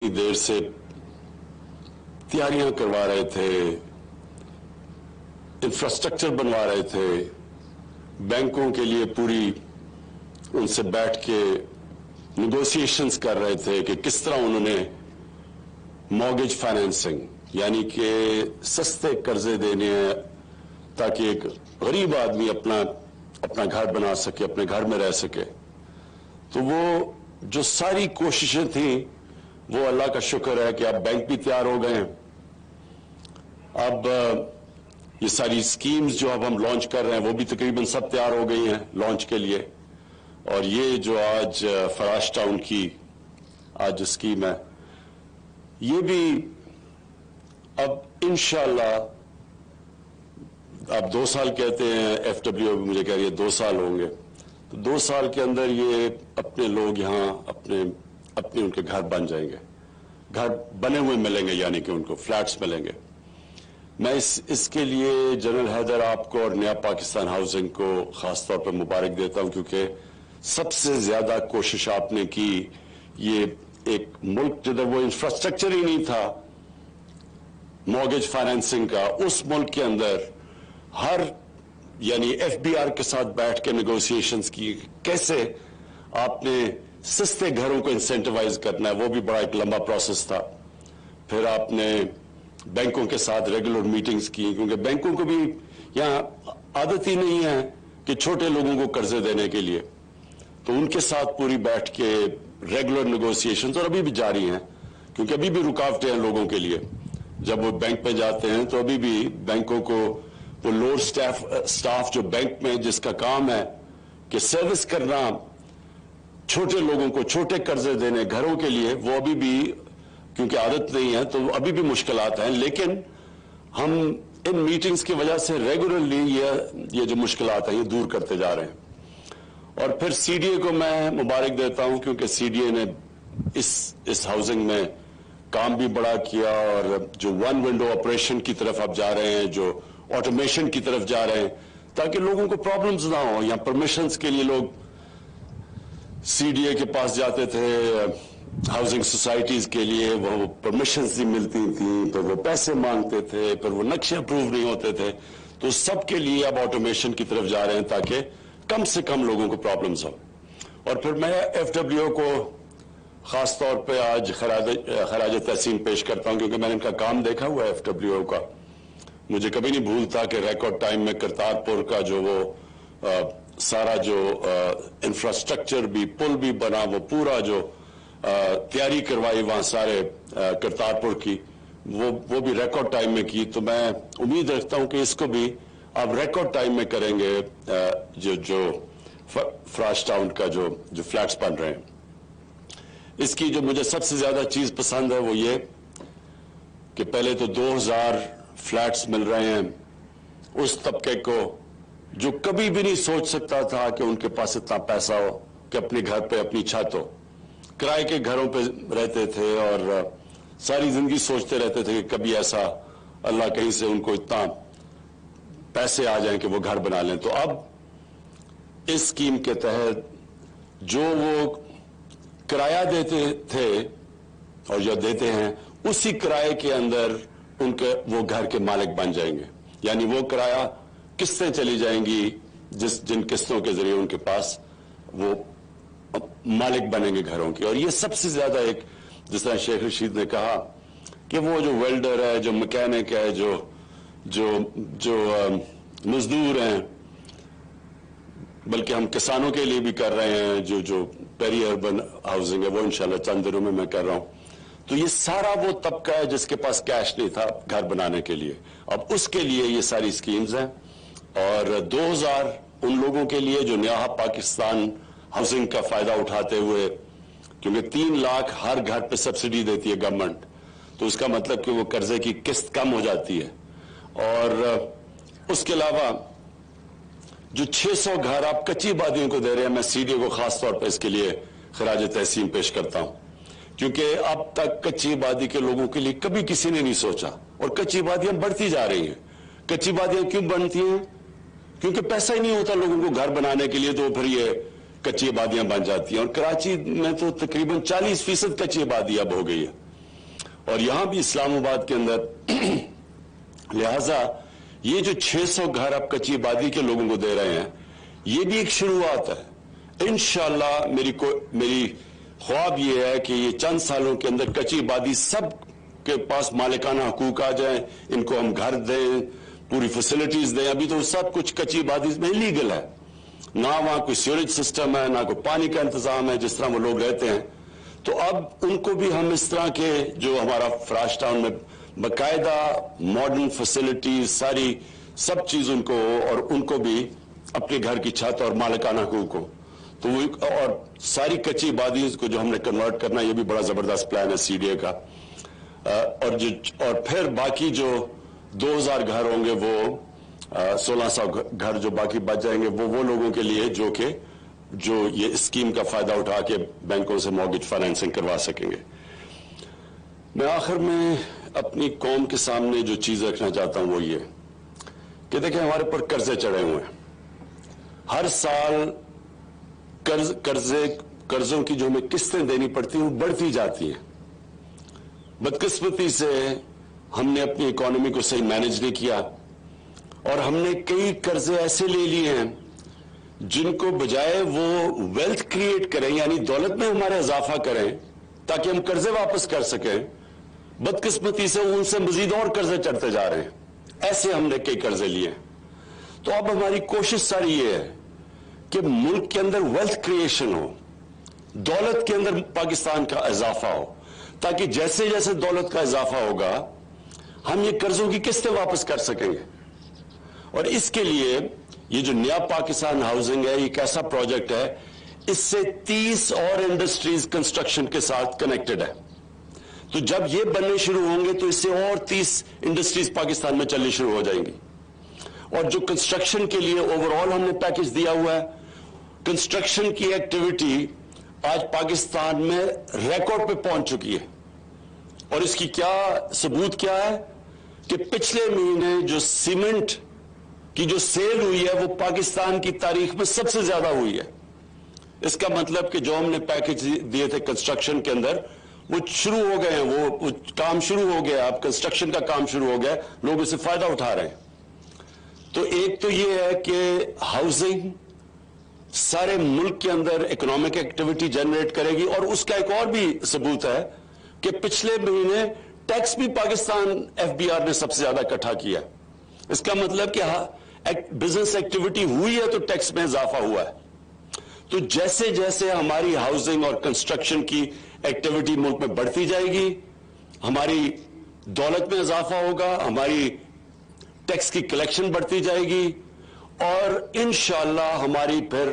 देर से तैयारियां करवा रहे थे, इंफ्रास्ट्रक्चर बनवा रहे थे, बैंकों के लिए पूरी उनसे बैठ के नेगोशिएशंस कर रहे थे कि किस तरह उन्होंने मॉर्गेज फाइनेंसिंग यानी कि सस्ते कर्जे देने हैं ताकि एक गरीब आदमी अपना घर बना सके, अपने घर में रह सके। तो वो जो सारी कोशिशें थी वो अल्लाह का शुक्र है कि अब बैंक भी तैयार हो गए हैं। अब ये सारी स्कीम्स जो अब हम लॉन्च कर रहे हैं वो भी तकरीबन सब तैयार हो गई हैं लॉन्च के लिए। और ये जो आज फराश टाउन की आज जो स्कीम है ये भी अब इंशाअल्लाह, अब 2 साल कहते हैं, एफडब्ल्यू भी मुझे कह रही है 2 साल होंगे, तो 2 साल के अंदर ये अपने लोग यहाँ अपने उनके घर बन जाएंगे, घर बने हुए मिलेंगे, यानी कि उनको फ्लैट्स मिलेंगे। मैं इसके लिए जनरल हैदर आपको और नया पाकिस्तान हाउसिंग को खास तौर पर मुबारक देता हूं, क्योंकि सबसे ज्यादा कोशिश आपने की। ये एक मुल्क जिधर वो इंफ्रास्ट्रक्चर ही नहीं था मॉर्गेज फाइनेंसिंग का, उस मुल्क के अंदर हर यानी एफबीआर के साथ बैठ के नेगोशिएशंस की, कैसे आपने सस्ते घरों को इंसेंटिवाइज करना है, वो भी बड़ा एक लंबा प्रोसेस था। फिर आपने बैंकों के साथ रेगुलर मीटिंग्स की, क्योंकि बैंकों को भी यहाँ आदत ही नहीं है कि छोटे लोगों को कर्जे देने के लिए, तो उनके साथ पूरी बैठ के रेगुलर नेगोशिएशंस और अभी भी जारी हैं, क्योंकि अभी भी रुकावटें हैं लोगों के लिए। जब वो बैंक पे जाते हैं तो अभी भी बैंकों को वो लोअर स्टाफ जो बैंक में जिसका काम है कि सर्विस करना छोटे लोगों को, छोटे कर्जे देने घरों के लिए, वो अभी भी क्योंकि आदत नहीं है तो अभी भी मुश्किलात हैं। लेकिन हम इन मीटिंग्स की वजह से रेगुलरली ये जो मुश्किलात हैं ये दूर करते जा रहे हैं। और फिर सीडीए को मैं मुबारक देता हूं, क्योंकि सीडीए ने इस हाउसिंग में काम भी बड़ा किया, और जो वन विंडो ऑपरेशन की तरफ आप जा रहे हैं, जो ऑटोमेशन की तरफ जा रहे हैं, ताकि लोगों को प्रॉब्लम्स ना हो। या परमिशंस के लिए लोग सीडीए के पास जाते थे, हाउसिंग सोसाइटीज के लिए वो परमिशंस नहीं मिलती थी, फिर वो पैसे मांगते थे, फिर वो नक्शे अप्रूव नहीं होते थे। तो सबके लिए अब ऑटोमेशन की तरफ जा रहे हैं ताकि कम से कम लोगों को प्रॉब्लम्स हो। और फिर मैं एफडब्ल्यू को खास तौर पे आज खराज तहसीन पेश करता हूं, क्योंकि मैंने इनका काम देखा हुआ है एफडब्ल्यू का। मुझे कभी नहीं भूलता कि रिकॉर्ड टाइम में करतारपुर का जो वो सारा जो इंफ्रास्ट्रक्चर भी, पुल भी बना, वो पूरा जो तैयारी करवाई वहां सारे करतारपुर की, वो भी रिकॉर्ड टाइम में की। तो मैं उम्मीद रखता हूं कि इसको भी आप रिकॉर्ड टाइम में करेंगे। जो फराश टाउन का जो फ्लैट्स बन रहे हैं, इसकी जो मुझे सबसे ज्यादा चीज पसंद है वो ये कि पहले तो 2000 फ्लैट्स मिल रहे हैं उस तबके को जो कभी भी नहीं सोच सकता था कि उनके पास इतना पैसा हो कि अपने घर पे अपनी छत हो। किराए के घरों पे रहते थे और सारी जिंदगी सोचते रहते थे कि कभी ऐसा अल्लाह कहीं से उनको इतना पैसे आ जाएं कि वो घर बना लें। तो अब इस स्कीम के तहत जो वो किराया देते थे और जो देते हैं, उसी किराए के अंदर उनके वो घर के मालिक बन जाएंगे। यानी वो किराया किस्तें चली जाएंगी, जिन किस्तों के जरिए उनके पास वो मालिक बनेंगे घरों की। और ये सबसे ज्यादा एक, जिस तरह शेख रशीद ने कहा कि वो जो वेल्डर है, जो मैकेनिक है, जो मजदूर हैं, बल्कि हम किसानों के लिए भी कर रहे हैं, जो पेरी अर्बन हाउसिंग है वो इंशाल्लाह चंद दिनों में मैं कर रहा हूं। तो ये सारा वो तबका है जिसके पास कैश नहीं था घर बनाने के लिए, अब उसके लिए ये सारी स्कीम्स हैं। और 2000 उन लोगों के लिए जो नया पाकिस्तान हाउसिंग का फायदा उठाते हुए, क्योंकि 3 लाख हर घर पे सब्सिडी देती है गवर्नमेंट, तो उसका मतलब कि वो कर्जे की किस्त कम हो जाती है। और उसके अलावा जो 600 घर आप कच्ची आबादियों को दे रहे हैं, मैं सीडीए को खास तौर पर इसके लिए खराज तहसीन पेश करता हूं, क्योंकि अब तक कच्ची आबादी के लोगों के लिए कभी किसी ने नहीं सोचा, और कच्ची आबादियां बढ़ती जा रही हैं। कच्ची आबादियां क्यों बनती हैं? क्योंकि पैसा ही नहीं होता लोगों को घर बनाने के लिए, तो फिर ये कच्ची आबादियां बन जाती हैं। और कराची में तो तकरीबन 40% कच्ची आबादी अब हो गई है। اور یہاں بھی اسلام آباد کے اندر لہذا یہ جو 600 گھر آپ کچی آبادی کے لوگوں کو دے رہے ہیں یہ بھی ایک شروعات ہے. انشاءاللہ میری خواب یہ ہے کہ یہ چند سالوں کے اندر کچی آبادی سب کے پاس مالکانہ حقوق آ جائیں, ان کو ہم گھر دیں, پوری فیسلٹیز دیں. ابھی تو سب کچھ کچی آبادی میں لیگل ہے, نہ وہاں کوئی سیوریج سسٹم ہے, نہ کوئی پانی کا انتظام ہے جس طرح وہ لوگ رہتے ہیں. تو اب ان کو بھی ہم اس طرح کے جو ہمارا فراش ٹاؤن میں باقاعدہ ماڈرن فیسلٹیز سب چیز ان کو, اور ان کو بھی اپنے گھر کی چھت اور مالکانہ حقوق ہو. تو وہ اور ساری کچی آبادی کو جو ہم نے کنورٹ کرنا, یہ بھی بڑا زبردست پلان ہے سی ڈی اے کا. اور پھر باقی جو 2000 گھر ہوں گے, وہ 1600 گھر جو باقی بچ جائیں گے, وہ لوگوں کے لیے جو یہ اسکیم کا فائدہ اٹھا کے بینکوں سے مارگیج فائنینسنگ کروا سکیں گے. میں آخر میں اپنی قوم کے سامنے جو چیز رکھنا چاہتا ہوں وہ یہ کہ دیکھیں, ہمارے پر قرضے چڑھے ہوئے ہیں. ہر سال قرضوں کی جو ہمیں قسطیں دینی پڑتی ہیں وہ بڑھتی جاتی ہیں. بدقسمتی سے ہم نے اپنی اکانومی کو صحیح مینج نہیں کیا, اور ہم نے کئی قرضے ایسے لے لیے ہیں جن کو بجائے وہ ویلتھ کریٹ کریں, یعنی دولت میں ہمارا اضافہ کریں تاکہ ہم قرضے واپس کر سکیں, بدقسمتی سے ان سے مزید اور قرضے چڑھتے جا رہے ہیں. ایسے ہم نے کئی قرضے لیے. تو اب ہماری کوشش ساری یہ ہے کہ ملک کے اندر ویلتھ کریشن ہو, دولت کے اندر پاکستان کا اضافہ ہو, تاکہ جیسے جیسے دولت کا اضافہ ہوگا ہم یہ قرضوں کی قسطیں واپس کر سکیں گے. اور اس کے لیے یہ جو نیا پاکستان ہاؤسنگ ہے, یہ ایک ایسا پروجیکٹ ہے, اس سے 30 اور انڈسٹریز کنسٹرکشن کے ساتھ کنیکٹڈ ہے. تو جب یہ بننے شروع ہوں گے تو اس سے اور 30 انڈسٹریز پاکستان میں چلنی شروع ہو جائیں گی. اور جو کنسٹرکشن کے لیے اوور آل ہم نے پیکج دیا ہوا ہے, کنسٹرکشن کی ایکٹیویٹی آج پاکستان میں ریکارڈ پہ پہنچ چکی ہے. اور اس کی کیا ثبوت کیا ہے کہ پچھلے مہینے جو سیمنٹ کی جو سیل ہوئی ہے وہ پاکستان کی تاریخ میں سب سے زیادہ ہوئی ہے. اس کا مطلب کہ جو ہم نے پیکج دیے تھے کنسٹرکشن کے اندر وہ شروع ہو گئے ہیں, وہ کام شروع ہو گیا, اب کنسٹرکشن کا کام شروع ہو گیا, لوگ اس سے فائدہ اٹھا رہے ہیں. تو ایک تو یہ ہے کہ ہاؤسنگ سارے ملک کے اندر اکنامک ایکٹیویٹی جنریٹ کرے گی. اور اس کا ایک اور بھی ثبوت ہے کہ پچھلے مہینے ٹیکس بھی پاکستان ایف بی آر نے سب سے زیادہ اکٹھا کیا. اس کا مطلب کہ بزنس ایکٹیویٹی ہوئی ہے تو ٹیکس میں اضافہ ہوا ہے. تو جیسے جیسے ہماری ہاؤسنگ اور کنسٹرکشن کی ایکٹیویٹی ملک میں بڑھتی جائے گی, ہماری دولت میں اضافہ ہوگا, ہماری ٹیکس کی کلیکشن بڑھتی جائے گی, اور انشاءاللہ ہماری پھر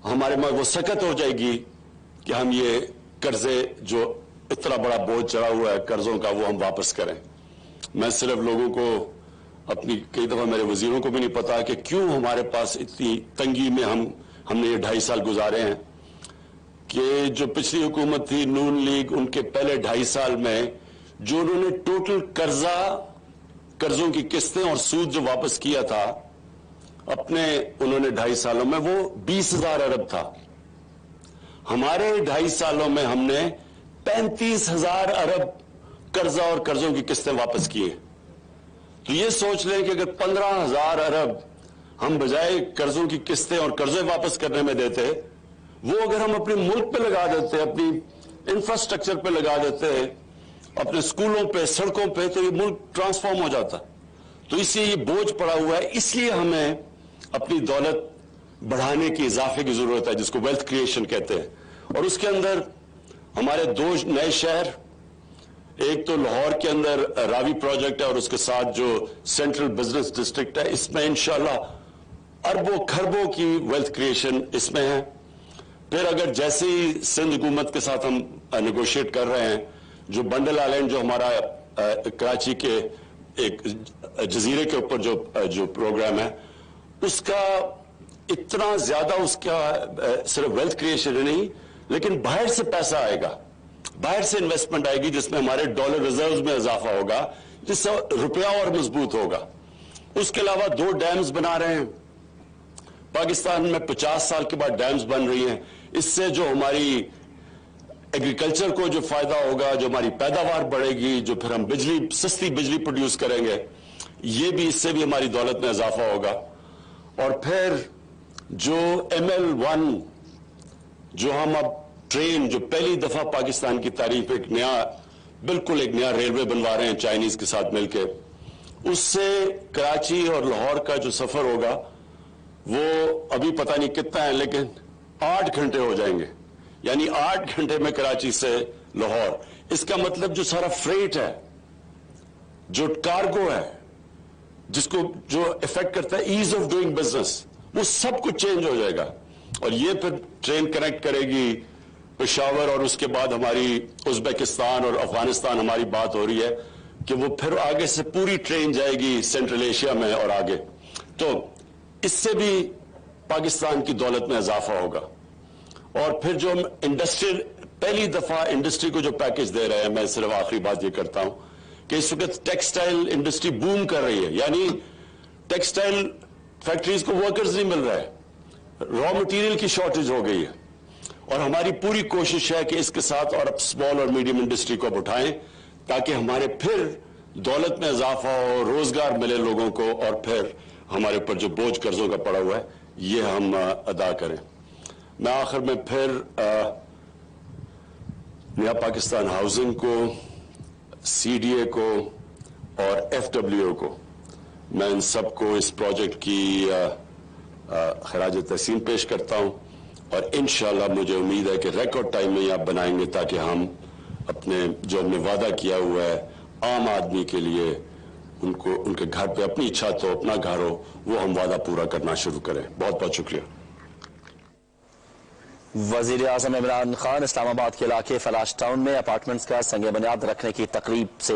ہمارے میں وہ سکت ہو جائے گی کہ ہم یہ قرضے جو اتنا بڑا بوجھ چڑھا ہوا ہے قرضوں کا وہ ہم واپس کریں. میں صرف لوگوں کو اپنی کئی دفعہ میرے وزیروں کو بھی نہیں پتا کہ کیوں ہمارے پاس اتنی تنگی میں ہم نے یہ 2.5 سال گزارے ہیں. کہ جو پچھلی حکومت تھی نون لیگ, ان کے پہلے 2.5 سال میں جو انہوں نے ٹوٹل قرضوں کی قسطیں اور سود جو واپس کیا تھا اپنے انہوں نے 2.5 سالوں میں, وہ 20,000 ارب تھا. ہمارے 2.5 سالوں میں ہم نے 35,000 ارب قرضہ اور قرضوں کی قسطیں واپس کیے. تو یہ سوچ لیں کہ اگر 15,000 ارب ہم بجائے قرضوں کی قسطیں اور قرضے واپس کرنے میں دیتے, وہ اگر ہم اپنے ملک پہ لگا دیتے, اپنی انفراسٹرکچر پہ لگا دیتے, اپنے سکولوں پہ, سڑکوں پہ, تو یہ ملک ٹرانسفارم ہو جاتا. تو اس لیے یہ بوجھ پڑا ہوا ہے, اس لیے ہمیں اپنی دولت بڑھانے کی, اضافے کی ضرورت ہے, جس کو ویلتھ کریشن کہتے ہیں. اور اس کے اندر ہمارے 2 نئے شہر, ایک تو لاہور کے اندر راوی پروجیکٹ ہے, اور اس کے ساتھ جو سینٹرل بزنس ڈسٹرکٹ ہے, اس میں انشاءاللہ اربوں خربوں کی ویلتھ کریشن اس میں ہے. پھر اگر جیسے ہی سندھ حکومت کے ساتھ ہم نیگوشیٹ کر رہے ہیں, جو بنڈل آئلینڈ جو ہمارا کراچی کے ایک جزیرے کے اوپر جو پروگرام ہے, اس کا اتنا زیادہ اس کا صرف ویلتھ کریشن نہیں, لیکن باہر سے پیسہ آئے گا, باہر سے انویسٹمنٹ آئے گی, جس میں ہمارے ڈالر ریزروز میں اضافہ ہوگا, جس سے روپیہ اور مضبوط ہوگا. اس کے علاوہ 2 ڈیمز بنا رہے ہیں پاکستان میں, 50 سال کے بعد ڈیمز بن رہی ہیں. اس سے جو ہماری एग्रीकल्चर को जो फायदा होगा, जो हमारी पैदावार बढ़ेगी, जो फिर हम सस्ती बिजली प्रोड्यूस करेंगे, ये भी, इससे भी हमारी दौलत में इजाफा होगा। और फिर जो ML1 जो हम अब ट्रेन, जो पहली दफा पाकिस्तान की तारीख में बिल्कुल एक नया रेलवे बनवा रहे हैं चाइनीज के साथ मिलकर, उससे कराची और लाहौर का जो सफर होगा वो अभी पता नहीं कितना है, लेकिन 8 घंटे हो जाएंगे। यानी 8 घंटे में कराची से लाहौर। इसका मतलब जो सारा फ्रेट है, जो कार्गो है, जिसको जो इफेक्ट करता है ईज ऑफ डूइंग बिजनेस, वो सब कुछ चेंज हो जाएगा। और ये फिर ट्रेन कनेक्ट करेगी पेशावर, और उसके बाद हमारी उज्बेकिस्तान और अफगानिस्तान, हमारी बात हो रही है कि वो फिर आगे से पूरी ट्रेन जाएगी सेंट्रल एशिया में और आगे। तो इससे भी पाकिस्तान की दौलत में इजाफा होगा। और फिर जो हम इंडस्ट्रियल, पहली दफा इंडस्ट्री को जो पैकेज दे रहे हैं, मैं सिर्फ आखिरी बात ये करता हूं कि इस वक्त टेक्सटाइल इंडस्ट्री बूम कर रही है। यानी टेक्सटाइल फैक्ट्रीज को वर्कर्स नहीं मिल रहा है, रॉ मटेरियल की शॉर्टेज हो गई है। और हमारी पूरी कोशिश है कि इसके साथ और अब स्मॉल और मीडियम इंडस्ट्री को उठाएं, ताकि हमारे फिर दौलत में इजाफा हो, रोजगार मिले लोगों को, और फिर हमारे ऊपर जो बोझ कर्जों का पड़ा हुआ है ये हम अदा करें। मैं आखिर में फिर नया पाकिस्तान हाउसिंग को, CDA को और FWO को, मैं इन सबको इस प्रोजेक्ट की खराज तहसीन पेश करता हूं। और इंशाल्लाह मुझे उम्मीद है कि रिकॉर्ड टाइम में ये आप बनाएंगे, ताकि हम अपने जो हमने वादा किया हुआ है आम आदमी के लिए, उनको उनके घर पे अपनी छत हो, अपना घर हो, वो हम वादा पूरा करना शुरू करें। बहुत बहुत शुक्रिया। वजीर आजम इमरान खान इस्लामाबाद के इलाके फलाश टाउन में अपार्टमेंट्स का संग बुनियाद रखने की तकरीब से